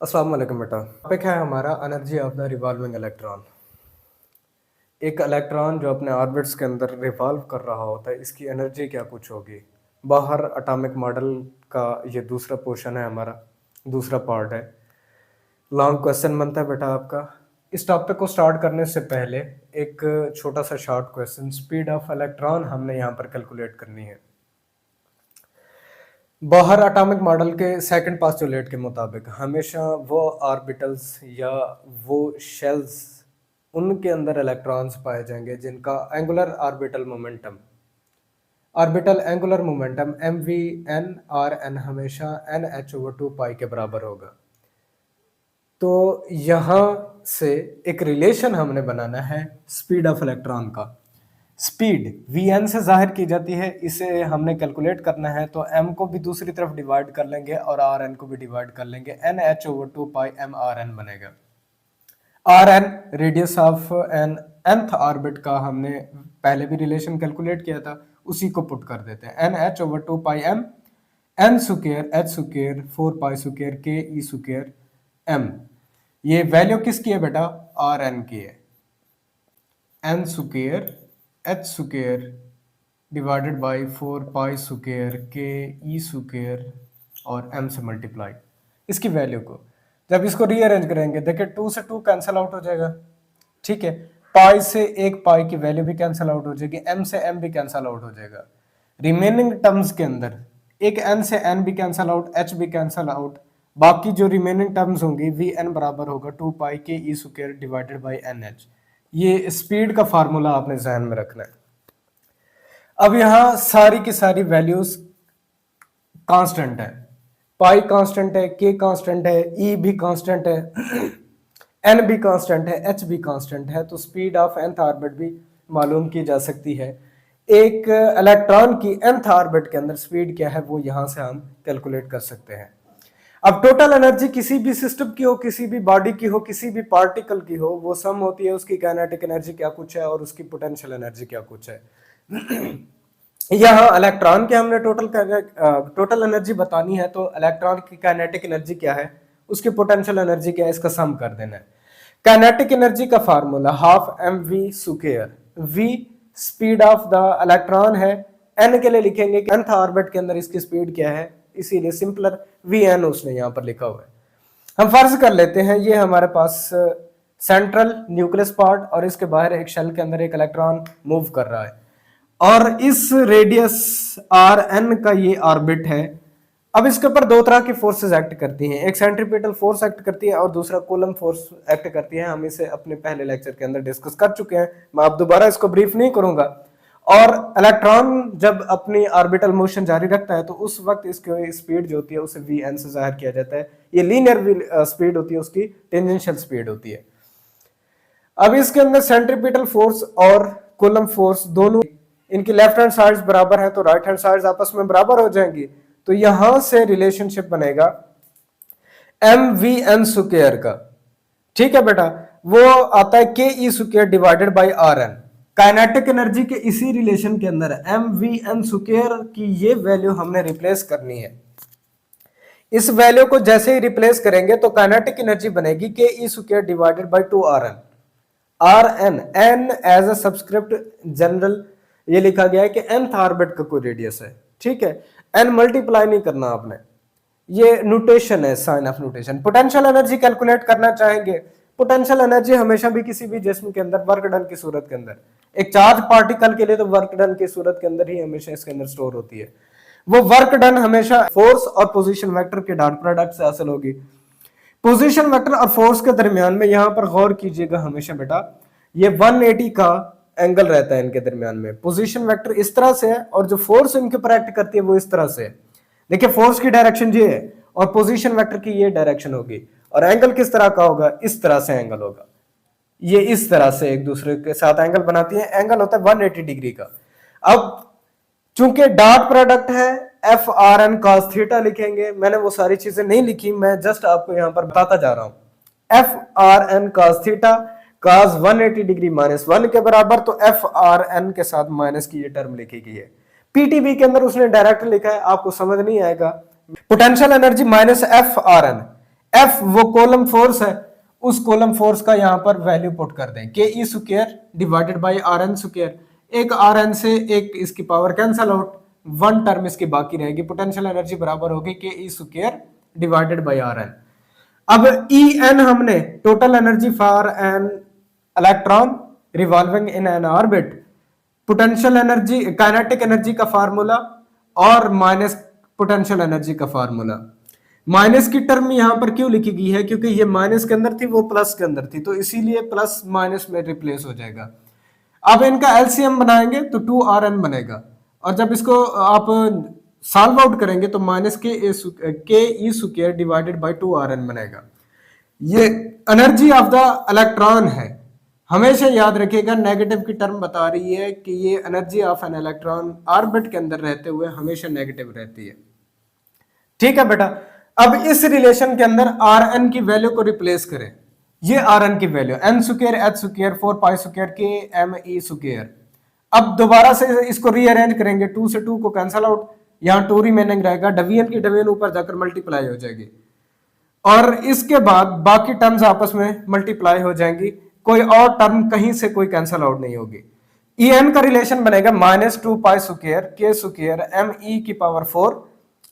अस्सलाम वालेकुम बेटा। टॉपिक है हमारा energy of the revolving electron. एक इलेक्ट्रॉन जो अपने ऑर्बिट्स के अंदर रिवॉल्व कर रहा होता है, इसकी एनर्जी क्या कुछ होगी। बाहर एटॉमिक मॉडल का ये दूसरा पोर्शन है, हमारा दूसरा पार्ट है। लॉन्ग क्वेश्चन बनता है बेटा आपका। इस टॉपिक को स्टार्ट करने से पहले एक छोटा सा short question, speed of electron हमने यहाँ पर कैलकुलेट करनी है। बाहर एटॉमिक मॉडल के सेकंड पोस्टुलेट के मुताबिक हमेशा वो ऑर्बिटल्स या वो शेल्स, उनके अंदर इलेक्ट्रॉन्स पाए जाएंगे जिनका angular orbital angular momentum M V N R N हमेशा एन एच ओवर 2 पाई के बराबर होगा। तो यहाँ से एक रिलेशन हमने बनाना है स्पीड ऑफ इलेक्ट्रॉन का। स्पीड वी एन से जाहिर की जाती है, इसे हमने कैलकुलेट करना है तो एम को भी दूसरी तरफ डिवाइड कर लेंगे और आर एन को भी डिवाइड कर लेंगे। N H over 2 pi M R N बनेगा। R N radius of N nth orbit का हमने पहले भी रिलेशन कैलकुलेट किया था, उसी को पुट कर देते हैं। N H over 2 pi M N square H square 4 pi square K E square M. ये वैल्यू किसकी है बेटा? आर एन की है। N square H square divided by 4 pi square K E square और एम से मल्टीप्लाई। इसकी वैल्यू को जब इसको रीअरेंज करेंगे, देखिए 2 से 2 कैंसिल आउट हो जाएगा, ठीक है। पाई से एक पाई की वैल्यू भी कैंसिल आउट हो जाएगी, एम से एम भी कैंसिल आउट हो जाएगा। रिमेनिंग टर्म्स के अंदर एक एन से एन भी कैंसिल आउट, एच भी कैंसिल आउट, बाकी जो रिमेनिंग टर्म्स होंगी वी एन बराबर होगा 2 pi K E square divided by N H. ये स्पीड का फार्मूला आपने ध्यान में रखना है। अब यहां सारी की सारी वैल्यूज कांस्टेंट है, पाई कांस्टेंट है, के कांस्टेंट है, ई भी कांस्टेंट है, एन भी कांस्टेंट है, एच भी कांस्टेंट है। तो स्पीड ऑफ nth ऑर्बिट भी मालूम की जा सकती है। एक इलेक्ट्रॉन की nth ऑर्बिट के अंदर स्पीड क्या है वो यहां से हम कैलकुलेट कर सकते हैं। अब टोटल एनर्जी किसी भी सिस्टम की हो, किसी भी बॉडी की हो, किसी भी पार्टिकल की हो, वो सम होती है उसकी काइनेटिक एनर्जी क्या कुछ है और उसकी पोटेंशियल एनर्जी क्या कुछ है। यहाँ इलेक्ट्रॉन के हमने टोटल एनर्जी बतानी है, तो इलेक्ट्रॉन की काइनेटिक एनर्जी क्या है, उसकी पोटेंशियल एनर्जी क्या है, इसका सम कर देना है। काइनेटिक एनर्जी का formula half M V square, V speed of the electron है, एन के लिए लिखेंगे कि nth ऑर्बिट के अंदर इसकी स्पीड क्या है, इसीलिए सिंपलर वी एन उसने यहाँ पर लिखा हुआ है। हम फर्ज कर लेते हैं ये हमारे पास सेंट्रल न्यूक्लियस पार्ट और इसके बाहर एक शेल के अंदर एक इलेक्ट्रॉन मूव कर रहा है और इस रेडियस आर एन का ये ऑर्बिट है। अब इसके ऊपर दो तरह की फोर्सेस एक्ट करती हैं, एक सेंट्रीपिटल फोर्स एक्ट करती है और दूसरा कूलम फोर्स एक्ट करती है। हम इसे अपने पहले लेक्चर के अंदर डिस्कस कर चुके हैं, मैं अब दोबारा इसको ब्रीफ नहीं करूंगा। और इलेक्ट्रॉन जब अपनी ऑर्बिटल मोशन जारी रखता है तो उस वक्त इसकी स्पीड जो होती है उसे वी एन से जाहिर किया जाता है। ये लीनियर स्पीड होती है, उसकी टेंजेंशियल स्पीड होती है। अब इसके अंदर सेंट्रीपिटल फोर्स और कूलम फोर्स दोनों, इनकी लेफ्ट हैंड साइड्स बराबर है तो राइट हैंड साइड्स आपस में बराबर हो जाएंगी। तो यहां से रिलेशनशिप बनेगा एम वी एन स्क्वायर का, ठीक है बेटा। वो आता है K E square divided by R N. Kinetic energy के इसी रिलेशन के अंदर एम वी एन स्क्वायर की ये वैल्यू हमने रिप्लेस करनी है। इस वैल्यू को जैसे ही रिप्लेस करेंगे तो काइनेटिक एनर्जी बनेगी K E square divided by 2 R N. R N, N as a subscript general ये लिखा गया है कि nth ऑर्बिट का कोई रेडियस है, ठीक है। एन मल्टीप्लाई नहीं करना आपने, ये नोटेशन है, sign of notation. Potential energy calculate करना चाहेंगे, पोटेंशियल एनर्जी हमेशा भी किसी भी जिस्म के अंदर वर्क डन की सूरत के अंदर, एक चार्ज पार्टिकल के लिए तो वर्क डन की सूरत के अंदर ही हमेशा इसके अंदर स्टोर होती है। वो वर्क डन हमेशा फोर्स और पोजीशन वेक्टर के डॉट प्रोडक्ट से हासिल होगी। पोजीशन वेक्टर और फोर्स के दरमियान में यहां पर गौर कीजिएगा हमेशा बेटा, ये 180 का एंगल रहता है इनके दरमियान में। पोजीशन वेक्टर इस तरह से है और जो फोर्स इनके ऊपर एक्ट करती है वो इस तरह से है। देखिए फोर्स की डायरेक्शन ये है और पोजीशन वेक्टर की ये डायरेक्शन होगी, और एंगल किस तरह का होगा, इस तरह से एंगल होगा। ये इस तरह से एक दूसरे के साथ एंगल बनाती है, एंगल होता है 180 डिग्री का। अब चूंकि डॉट प्रोडक्ट है F R N cos theta लिखेंगे, मैंने वो सारी चीजें नहीं लिखी, मैं जस्ट आपको यहां पर बताता जा रहा हूं। F R N cos theta cos 180 degree minus 1 के बराबर, तो एफ आर एन के साथ माइनस की ये टर्म लिखी गई है। पीटीबी के अंदर उसने डायरेक्ट लिखा है, आपको समझ नहीं आएगा। Potential energy minus F R N, F वो कोलम फोर्स है, उस कोलम फोर्स का यहां पर वैल्यू पुट कर दें, K E square divided by R N square. एक आर एन से एक इसकी power cancel out, one term इसकी बाकी रहेगी, पोटेंशियल एनर्जी बराबर होगी K E square divided by R N. अब ई एन हमने total energy for an electron revolving in an orbit, potential energy kinetic energy का फार्मूला और माइनस पोटेंशियल एनर्जी का फार्मूला। माइनस की टर्म यहां पर क्यों लिखी गई है, क्योंकि ये माइनस के अंदर थी, वो प्लस के अंदर थी, तो इसीलिए प्लस माइनस में रिप्लेस हो जाएगा। अब इनका एलसीएम बनाएंगे तो 2rn बनेगा, और जब इसको आप सॉल्व आउट करेंगे तो माइनस के E square divided by 2rn बनेगा। ये एनर्जी ऑफ द इलेक्ट्रॉन है। हमेशा याद रखिएगा, नेगेटिव की टर्म बता रही है कि ये energy of an electron orbit के अंदर रहते हुए हमेशा नेगेटिव रहती है। ठीक है बेटा, अब इस रिलेशन के अंदर आर एन की वैल्यू को रिप्लेस करें। ये आर एन की value N square H square 4 pi square K M E square. अब दोबारा से इसको रीअरेंज करेंगे, 2 से 2 को कैंसल आउट, यहाँ 2 रिमेनिंग रहेगा, डवीएन की डवीएन ऊपर जाकर मल्टीप्लाई हो जाएगी, और इसके बाद बाकी टर्म्स आपस में मल्टीप्लाई हो जाएंगी, कोई और टर्म कहीं से कोई कैंसल आउट नहीं होगी। ई एन का रिलेशन बनेगा माइनस 2 पाई स्क्वायर के स्क्वायर एम ई की पावर 4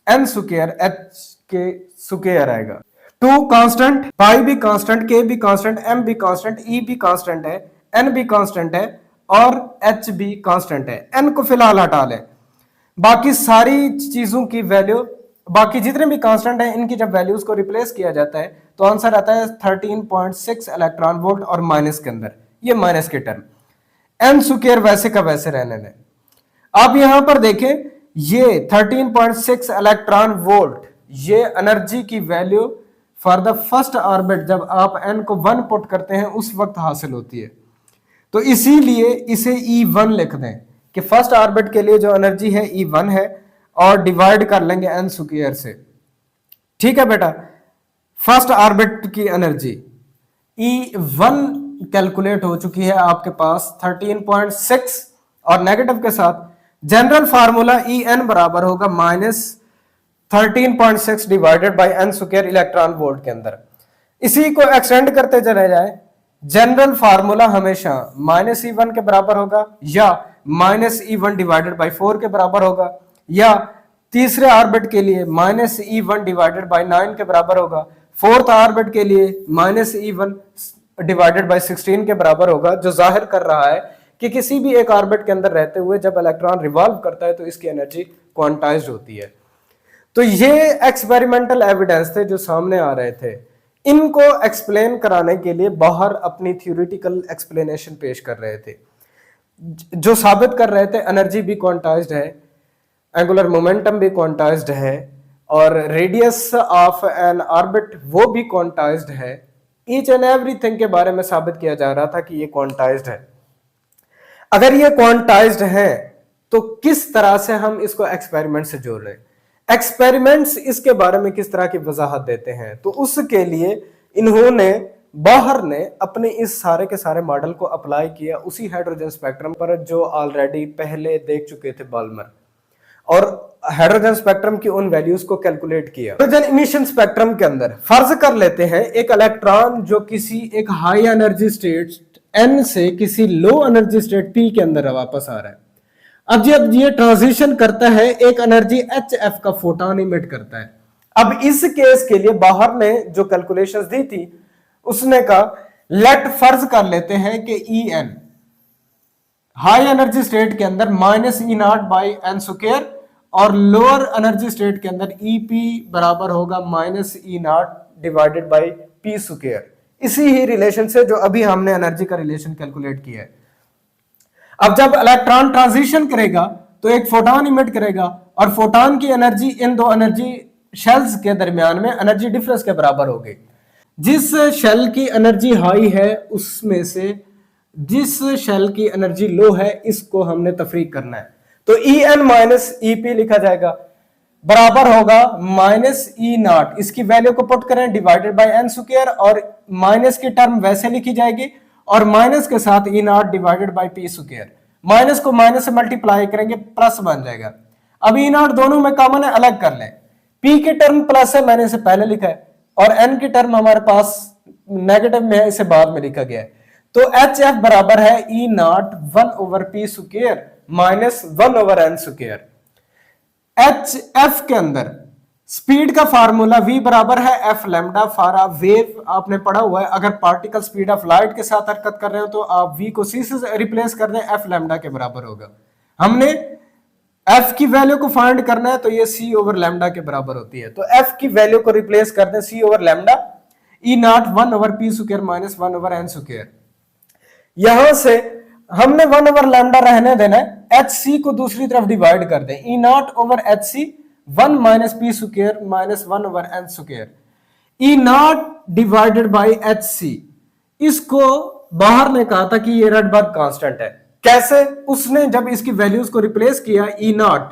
एन स्क्वायर एच के स्क्वायर आएगा। 2 कांस्टेंट, पाई भी कांस्टेंट, के भी कांस्टेंट, एम भी कांस्टेंट, ई भी कांस्टेंट है, एन भी कांस्टेंट है और एच भी कांस्टेंट है। एन को फिलहाल हटा लें, बाकी सारी चीजों की वैल्यू, बाकी जितने भी कांस्टेंट हैं इनकी जब वैल्यूज को रिप्लेस किया जाता है तो आंसर आता है 13.6 इलेक्ट्रॉन वोल्ट, और माइनस के अंदर ये माइनस के टर्म एन स्क्वायर वैसे का वैसे रहने दें। आप यहां पर देखें, ये 13.6 इलेक्ट्रॉन वोल्ट ये एनर्जी की value for the first orbit जब आप एन को 1 पुट करते हैं उस वक्त हासिल होती है, तो इसीलिए इसे E1 लिख दें कि फर्स्ट ऑर्बिट के लिए जो एनर्जी है E1 है, और डिवाइड कर लेंगे एन स्क्वायर से। ठीक है बेटा, फर्स्ट ऑर्बिट की एनर्जी E1 कैलकुलेट हो चुकी है आपके पास 13.6, और नेगेटिव के साथ जनरल फार्मूला En बराबर होगा minus 13.6 divided by N square electron volt के अंदर। इसी को एक्सटेंड करते चले जाए, जनरल फार्मूला हमेशा माइनस E1 के बराबर होगा, या माइनस E1 डिवाइडेड बाई 4 के बराबर होगा, या तीसरे ऑर्बिट के लिए माइनस E1 डिवाइडेड बाई 9 के बराबर होगा, फोर्थ ऑर्बिट के लिए माइनस E1 डिवाइडेड बाई 16 के बराबर होगा, जो जाहिर कर रहा है कि किसी भी एक ऑर्बिट के अंदर रहते हुए जब इलेक्ट्रॉन रिवॉल्व करता है तो इसकी एनर्जी क्वांटाइज्ड होती है। तो ये एक्सपेरिमेंटल एविडेंस थे जो सामने आ रहे थे, इनको एक्सप्लेन कराने के लिए बाहर अपनी थ्योरेटिकल एक्सप्लेनेशन पेश कर रहे थे, जो साबित कर रहे थे एनर्जी भी क्वांटाइज्ड है, एंगुलर मोमेंटम भी क्वांटाइज्ड है, और रेडियस ऑफ एन ऑर्बिट वो भी क्वांटाइज्ड है। ईच एंड एवरीथिंग के बारे में साबित किया जा रहा था कि ये क्वांटाइज्ड है। अगर ये क्वांटाइज्ड है तो किस तरह से हम इसको एक्सपेरिमेंट से जोड़ रहे हैं, एक्सपेरिमेंट्स इसके बारे में किस तरह की वजाहत देते हैं, तो उसके लिए इन्होंने बाहर ने अपने इस सारे के सारे मॉडल को अप्लाई किया उसी हाइड्रोजन स्पेक्ट्रम पर जो ऑलरेडी पहले देख चुके थे बाल्मर, और हाइड्रोजन स्पेक्ट्रम की उन वैल्यूज को कैलकुलेट किया। हाइड्रोजन इमिशन स्पेक्ट्रम के अंदर फर्ज कर लेते हैं एक इलेक्ट्रॉन जो किसी एक हाई एनर्जी स्टेट N से किसी लो एनर्जी स्टेट P के अंदर वापस आ रहा है। अब जब ये ट्रांजिशन करता है एक एनर्जी HF का फोटोन इमिट करता है। अब इस केस के लिए बाहर ने जो कैलकुलेशंस दी थी उसने कहा लेट फर्ज कर लेते हैं कि En हाई एनर्जी स्टेट के अंदर minus E0 by N square, और लोअर एनर्जी स्टेट के अंदर EP बराबर होगा minus E0 divided by P square. इसी ही रिलेशन से जो अभी हमने एनर्जी का रिलेशन कैलकुलेट किया है। अब जब इलेक्ट्रॉन ट्रांजिशन करेगा तो एक फोटोन इमिट करेगा, और फोटोन की एनर्जी इन दो एनर्जी शेल्स के दरमियान में एनर्जी डिफरेंस के बराबर होगी। जिस शेल की एनर्जी हाई है उसमें से जिस शेल की एनर्जी लो है इसको हमने तफरीक करना है, तो En माइनस EP लिखा जाएगा, बराबर होगा माइनस E0, इसकी वैल्यू को पुट करें डिवाइडेड बाय एन स्क्वायर, और माइनस की टर्म वैसे लिखी जाएगी और माइनस के साथ E0 divided by P square, minus को माइनस से मल्टीप्लाई करेंगे प्लस बन जाएगा। अब E0 दोनों में कॉमन है, अलग कर लें, P की टर्म प्लस है मैंने इसे पहले लिखा है, और n की टर्म हमारे पास नेगेटिव में है, इसे बाद में लिखा गया है। तो एच एफ बराबर है E naught 1/p square minus 1/n square. H F के अंदर स्पीड का फार्मूला v बराबर है F lambda for a wave, आपने पढ़ा हुआ है। अगर पार्टिकल स्पीड ऑफ लाइट के साथ हरकत कर रहे हो तो आप v को c से रिप्लेस कर दें, एफ लैम्डा के बराबर होगा। हमने f की वैल्यू को फाइंड करना है तो ये c ओवर लैम्डा के बराबर होती है। तो f की वैल्यू को रिप्लेस कर दें c ओवर लैम्डा ई naught 1/p square minus 1/n square. यहां से हमने 1/लैम्डा रहने देना है, एच सी को दूसरी तरफ डिवाइड कर दें, E naught over H C 1 minus P square minus 1/n square. E naught divided by H C, इसको बाहर ने कहा था कि ये रडबर्ग कांस्टेंट है। कैसे? उसने जब इसकी वैल्यूज को रिप्लेस किया ई नॉट,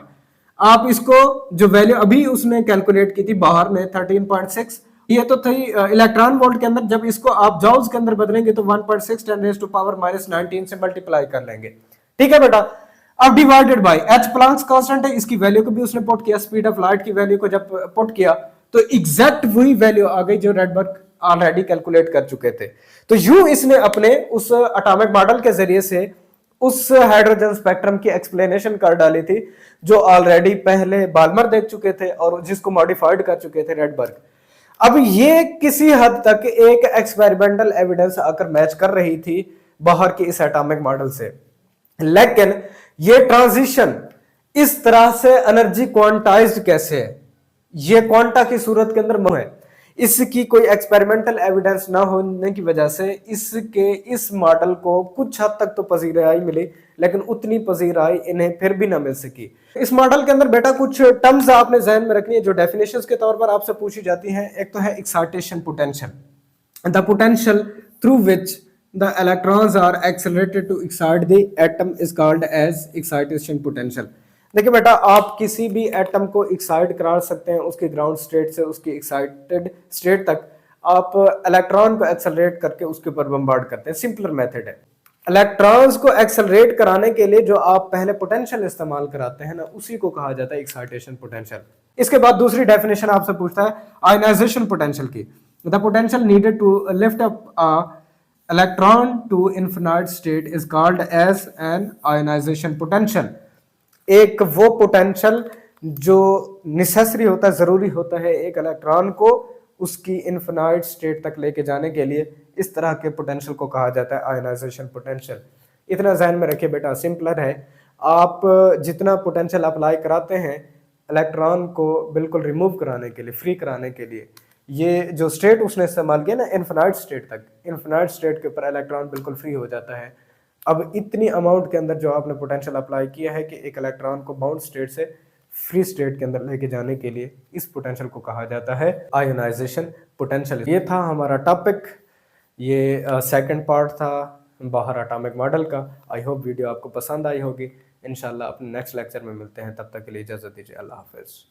आप इसको जो वैल्यू अभी उसने कैलकुलेट की थी बाहर में 13.6, ये तो थी इलेक्ट्रॉन वोल्ट के अंदर, जब इसको आप जॉल्स के अंदर बदलेंगे तो 1.6 10⁻⁻19 से मल्टीप्लाई कर लेंगे। ठीक है बेटा। अब divided by H Planck's constant है, इसकी वैल्यू को भी उसने पुट किया, स्पीड ऑफ लाइट की वैल्यू को जब पुट किया तो एग्जैक्ट वही वैल्यू आ गई जो रेडबर्ग ऑलरेडी कैलकुलेट कर चुके थे। तो यूं इसने अपने उस एटॉमिक मॉडल के जरिए से उस हाइड्रोजन स्पेक्ट्रम की एक्सप्लेनेशन कर डाली थी जो ऑलरेडी पहले बाल्मर देख चुके थे और जिसको मॉडिफाइड कर चुके थे रेडबर्ग। अब ये किसी हद तक एक एक्सपेरिमेंटल एविडेंस आकर मैच कर रही थी बाहर की इस एटॉमिक मॉडल से, लेकिन ये ट्रांजिशन इस तरह से एनर्जी क्वांटाइज्ड कैसे है, ये क्वांटा की सूरत के अंदर है। इसकी कोई एक्सपेरिमेंटल एविडेंस ना होने की वजह से इसके इस मॉडल को कुछ हद तक तो पजीराई मिली, लेकिन उतनी पजीराई इन्हें फिर भी ना मिल सकी। इस मॉडल के अंदर बेटा कुछ टर्म्स आपने ज़हन में रखनी है जो डेफिनेशंस के तौर पर आपसे पूछी जाती हैं। एक तो है excitation potential, the potential through which the electrons are accelerated to excite the atom is called as excitation potential. देखिए बेटा, आप किसी भी एटम को एक्साइट करा सकते हैं उसके ग्राउंड स्टेट से उसकी एक्साइटेड स्टेट तक। आप इलेक्ट्रॉन को एक्सेलरेट करके उसके ऊपर बम्बार्ड करते हैं, सिंपलर मेथड है। इलेक्ट्रॉन्स को एक्सेलरेट कराने के लिए जो आप पहले पोटेंशियल इस्तेमाल कराते हैं ना, उसी को कहा जाता है एक्साइटेशन पोटेंशियल। इसके बाद दूसरी डेफिनेशन आपसे पूछता है आयनाइजेशन पोटेंशियल की, the potential needed to lift up a electron to infinite state is called as an ionization potential. एक वो पोटेंशियल जो नेसेसरी होता है, जरूरी होता है एक इलेक्ट्रॉन को उसकी इनफिनाइट स्टेट तक लेके जाने के लिए, इस तरह के पोटेंशियल को कहा जाता है आयनाइजेशन पोटेंशियल। इतना ध्यान में रखिए बेटा, सिंपलर है। आप जितना पोटेंशियल अप्लाई कराते हैं इलेक्ट्रॉन को बिल्कुल रिमूव कराने के लिए, फ्री कराने के लिए, ये जो स्टेट उसने इस्तेमाल किया ना इनफिनाइट स्टेट तक, इनफिनाइट स्टेट के ऊपर इलेक्ट्रॉन बिल्कुल फ्री हो जाता है। अब इतनी अमाउंट के अंदर जो आपने पोटेंशियल अप्लाई किया है कि एक इलेक्ट्रॉन को बाउंड स्टेट से फ्री स्टेट के अंदर लेके जाने के लिए, इस पोटेंशियल को कहा जाता है आयोनाइजेशन पोटेंशियल। ये था हमारा टॉपिक, ये सेकंड पार्ट था बाहर एटॉमिक मॉडल का। आई होप वीडियो आपको पसंद आई होगी। इंशाल्लाह अपने नेक्स्ट लेक्चर में मिलते हैं, तब तक के लिए इजाज़त दीजिए। अल्लाह हाफिज़।